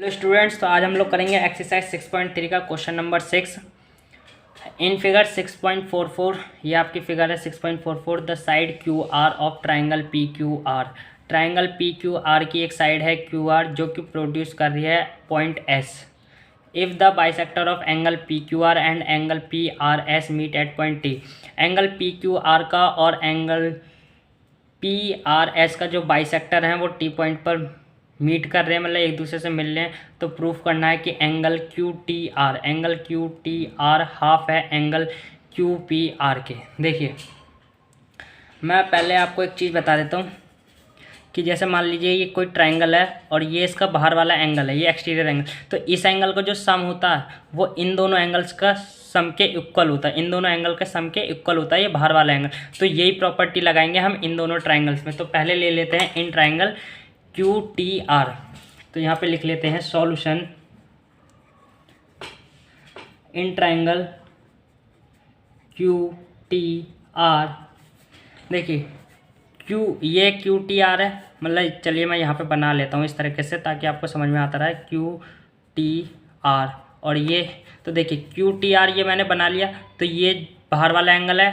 तो स्टूडेंट्स, तो आज हम लोग करेंगे एक्सरसाइज 6.3 का क्वेश्चन नंबर 6 इन फिगर 6.44। ये आपकी फिगर है 6.44। The side Q R of triangle P Q are. Triangle P Q are की एक साइड है क्यू आर जो कि प्रोड्यूस कर रही है point S. If the bisector of angle P Q R and angle P R S meet at point T. Angle P Q R का और एंगल पी आर एस का जो बाइसेक्टर है वो टी पॉइंट पर मीट कर रहे हैं, मतलब एक दूसरे से मिल रहे हैं, तो प्रूफ करना है कि angle Q T are half है एंगल क्यू पी आर के। देखिए, मैं पहले आपको एक चीज़ बता देता हूँ कि जैसे मान लीजिए ये कोई ट्रायंगल है और ये इसका बाहर वाला एंगल है, ये एक्सटीरियर एंगल। तो इस एंगल का जो सम होता है वो इन दोनों एंगल्स का सम के इक्वल होता है, इन दोनों एंगल के सम के इक्वल होता है ये बाहर वाला एंगल। तो यही प्रॉपर्टी लगाएंगे हम इन दोनों ट्रायंगल्स में। तो पहले ले लेते हैं in triangle Q T are. तो यहाँ पे लिख लेते हैं solution in triangle Q T are. देखिए ये क्यू टी आर है, मतलब चलिए मैं यहाँ पे बना लेता हूँ इस तरीके से ताकि आपको समझ में आता रहा है क्यू टी आर। और ये तो देखिए क्यू टी आर ये मैंने बना लिया। तो ये बाहर वाला एंगल है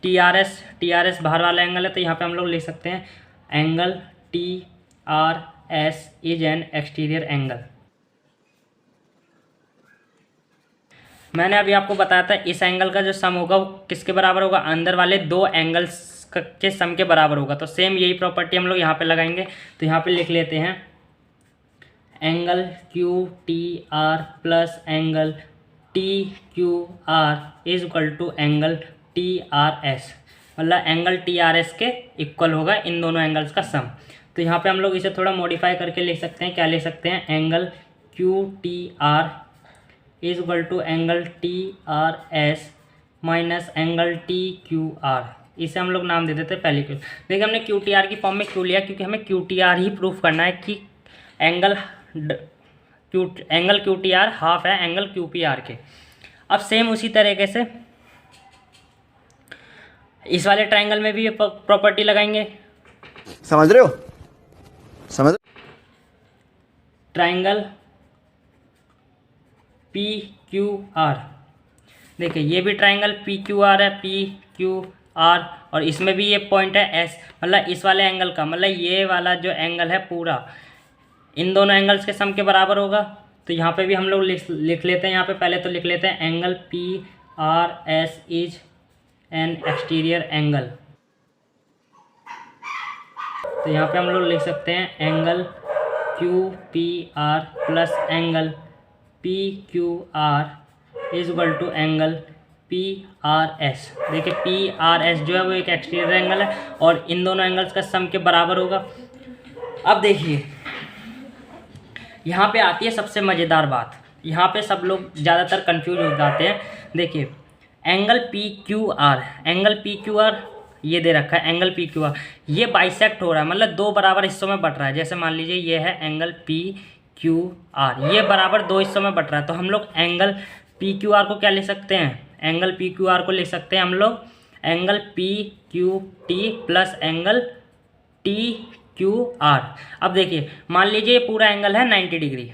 टी आर एस बाहर वाला एंगल है। तो यहाँ पे हम लोग लिख सकते हैं angle T R S is an exterior angle. मैंने अभी आपको बताया था इस एंगल का जो सम होगा वो किसके बराबर होगा, अंदर वाले दो एंगल्स के सम के बराबर होगा। तो सेम यही प्रॉपर्टी हम लोग यहाँ पे लगाएंगे। तो यहाँ पे लिख लेते हैं angle Q T R plus angle T Q R is equal to angle T R S, मतलब एंगल टी आर एस के इक्वल होगा इन दोनों एंगल्स का सम। तो यहाँ पे हम लोग इसे थोड़ा मॉडिफाई करके लिख सकते हैं। क्या लिख सकते हैं, angle Q T R is equal to angle T R S minus angle T Q R. इसे हम लोग नाम दे देते हैं पहले क्यू। देखिए हमने क्यू टी आर की फॉर्म में क्यों लिया, क्योंकि हमें Q T are he proof करना है कि angle Q T are half है एंगल क्यू पी आर के। अब सेम उसी तरीके से इस वाले ट्राइंगल में भी ये प्रॉपर्टी लगाएंगे। समझ रहे हो? समझ ट्राइंगल पी क्यू आर। देखिए ये भी ट्राइंगल पी क्यू आर है, पी क्यू आर, और इसमें भी ये पॉइंट है एस, मतलब इस वाले एंगल का, मतलब ये वाला जो एंगल है पूरा इन दोनों एंगल्स के सम के बराबर होगा। तो यहाँ पे भी हम लोग लिख लेते हैं। यहाँ पे पहले तो लिख लेते हैं angle P R S is an exterior angle. तो यहाँ पे हम लोग लिख सकते हैं angle Q P R plus angle P Q R is equal to angle P R S. देखिए पी आर एस जो है वो एक एक्सटीरियर एंगल है और इन दोनों एंगल्स का सम के बराबर होगा। अब देखिए यहाँ पे आती है सबसे मज़ेदार बात। यहाँ पे सब लोग ज़्यादातर कंफ्यूज हो जाते हैं। देखिए एंगल पी क्यू आर ये दे रखा है, एंगल पी क्यू आर ये बाइसेक्ट हो रहा है, मतलब दो बराबर हिस्सों में बट रहा है। जैसे मान लीजिए ये है एंगल पी क्यू आर, ये बराबर दो हिस्सों में बट रहा है। तो हम लोग एंगल पी क्यू आर को क्या लिख सकते हैं, एंगल पी क्यू आर को लिख सकते हैं हम लोग angle P Q T plus angle T Q are. अब देखिए मान लीजिए ये पूरा एंगल है 90 डिग्री,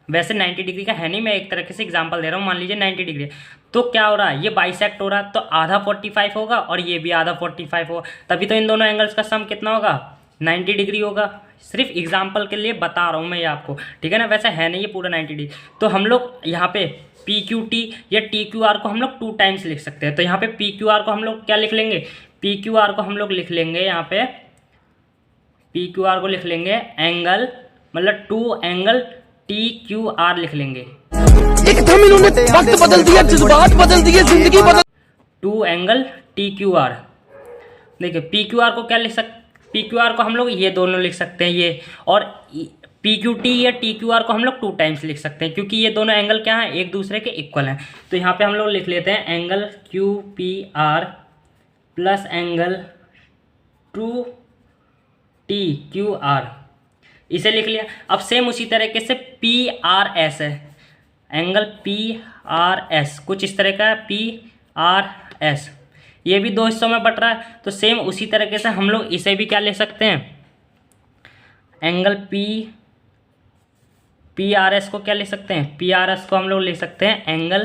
वैसे 90 डिग्री का है नहीं, मैं एक तरीके से एग्जांपल दे रहा हूँ। मान लीजिए 90 डिग्री, तो क्या हो रहा है, ये बाइसेक्ट हो रहा है, तो आधा 45 होगा और ये भी आधा 45 होगा, तभी तो इन दोनों एंगल्स का सम कितना होगा, 90 डिग्री होगा। सिर्फ एग्जाम्पल के लिए बता रहा हूँ मैं ये आपको, ठीक है ना, वैसे है नहीं ये पूरा 90 डिग्री। तो हम लोग यहाँ पे पी क्यू टी या टी क्यू आर को हम लोग 2 टाइम्स लिख सकते हैं। तो यहाँ पे पी क्यू आर को हम लोग क्या लिख लेंगे, पी क्यू आर को हम लोग लिख लेंगे, यहाँ पे पी क्यू आर को लिख लेंगे एंगल, मतलब 2 एंगल टी क्यू आर लिख लेंगे। एकदम इन्होंने वक्त बदल दिया, जज्बात बदल दिए, जिंदगी बदल। 2 एंगल टी क्यू आर। देखिए पी क्यू आर को क्या लिख सकते, पी क्यू आर को हम लोग ये दोनों लिख सकते हैं ये, और पी क्यू टी या टी क्यू आर को हम लोग 2 टाइम्स लिख सकते हैं, क्योंकि ये दोनों एंगल क्या हैं, एक दूसरे के इक्वल हैं। तो यहाँ पे हम लोग लिख लेते हैं angle Q P R plus angle 2 T Q R, इसे लिख लिया। अब सेम उसी तरीके से पी आर एस है, एंगल पी आर एस कुछ इस तरह का है, पी आर एस ये भी 2 हिस्सों में बट रहा है। तो सेम उसी तरीके से हम लोग इसे भी क्या ले सकते हैं, angle P P R S को क्या लिख सकते हैं, पी आर एस को हम लोग लिख सकते हैं angle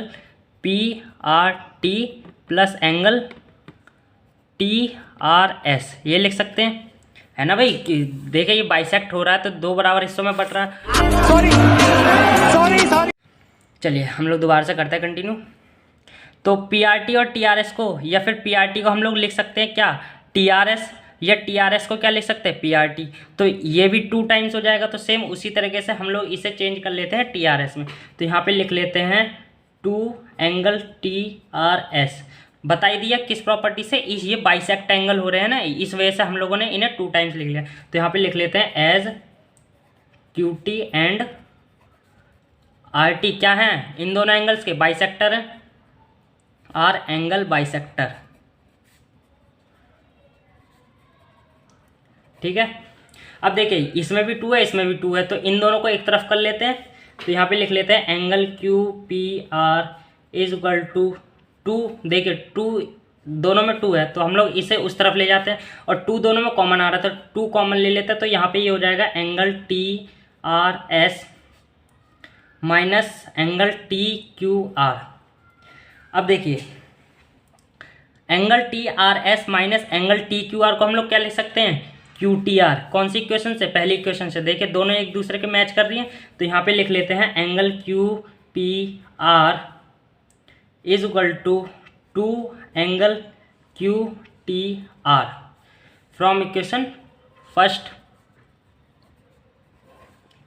P R T plus angle T R S, ये लिख सकते हैं, है ना भाई। देखिए ये बाइसेक्ट हो रहा है तो दो बराबर हिस्सों में बट रहा है। सॉरी। चलिए हम लोग दोबारा से करते हैं कंटिन्यू। तो पी आर टी और टी आर एस को, या फिर पी आर टी को हम लोग लिख सकते हैं क्या, टी आर एस, या टी आर एस को क्या लिख सकते हैं, पी आर टी। तो ये भी 2 टाइम्स हो जाएगा। तो सेम उसी तरीके से हम लोग इसे चेंज कर लेते हैं टी आर एस में। तो यहाँ पे लिख लेते हैं 2 एंगल टी आर एस। बता ही दिया किस प्रॉपर्टी से, इस ये बाइसेक्ट एंगल हो रहे हैं ना, इस वजह से हम लोगों ने इन्हें 2 टाइम्स लिख लिया। तो यहाँ पे लिख लेते हैं edge Q T and R T क्या है, इन दोनों एंगल्स के बाइसेक्टर है, आर एंगल बाइसेक्टर। ठीक है। अब देखिए इसमें भी 2 है, इसमें भी 2 है, तो इन दोनों को एक तरफ कर लेते हैं। तो यहाँ पे लिख लेते हैं angle Q P R is equal to 2। देखिए 2 दोनों में 2 है तो हम लोग इसे उस तरफ ले जाते हैं, और 2 दोनों में कॉमन आ रहा है तो 2 कॉमन ले लेते हैं। तो यहाँ पे ये हो जाएगा angle T R S minus angle T Q are. अब देखिए angle T R S minus angle T Q are को हम लोग क्या लिख सकते हैं, क्यू टी आर। कौन सी इक्वेशन से, पहली इक्वेशन से। देखिए दोनों एक दूसरे के मैच कर रही हैं। तो यहाँ पे लिख लेते हैं angle Q P R is equal to 2 angle Q T R from equation first.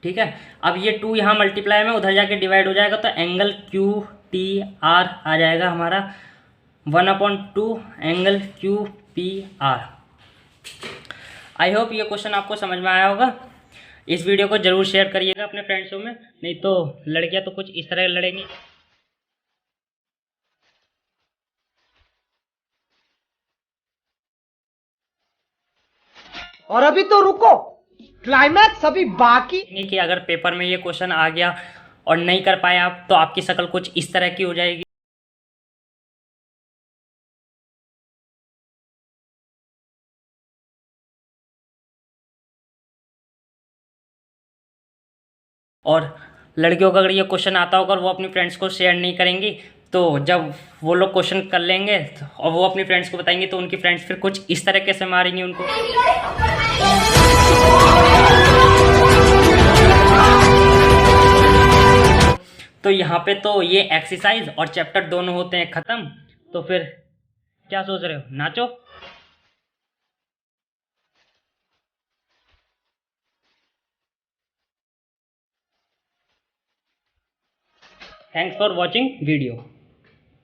ठीक है। अब ये 2 यहाँ मल्टीप्लाई में उधर जाके डिवाइड हो जाएगा, तो एंगल क्यू टी आर आ जाएगा हमारा 1/2 angle Q P are. I hope ये क्वेश्चन आपको समझ में आया होगा। इस वीडियो को जरूर शेयर करिएगा अपने फ्रेंड्सों में, नहीं तो लड़कियां तो कुछ इस तरह लड़ेंगी। और अभी तो रुको, क्लाइमैक्स अभी बाकी। नहीं कि अगर पेपर में ये क्वेश्चन आ गया और नहीं कर पाए आप, तो आपकी शक्ल कुछ इस तरह की हो जाएगी। और लड़कियों का अगर ये क्वेश्चन आता होगा और वो अपनी फ्रेंड्स को शेयर नहीं करेंगी, तो जब वो लोग क्वेश्चन कर लेंगे और वो अपनी फ्रेंड्स को बताएंगे, तो उनकी फ्रेंड्स फिर कुछ इस तरीके से मारेंगी उनको। तो यहाँ पे तो ये एक्सरसाइज और चैप्टर दोनों होते हैं ख़त्म। तो फिर क्या सोच रहे हो, नाचो। Thanks for watching video.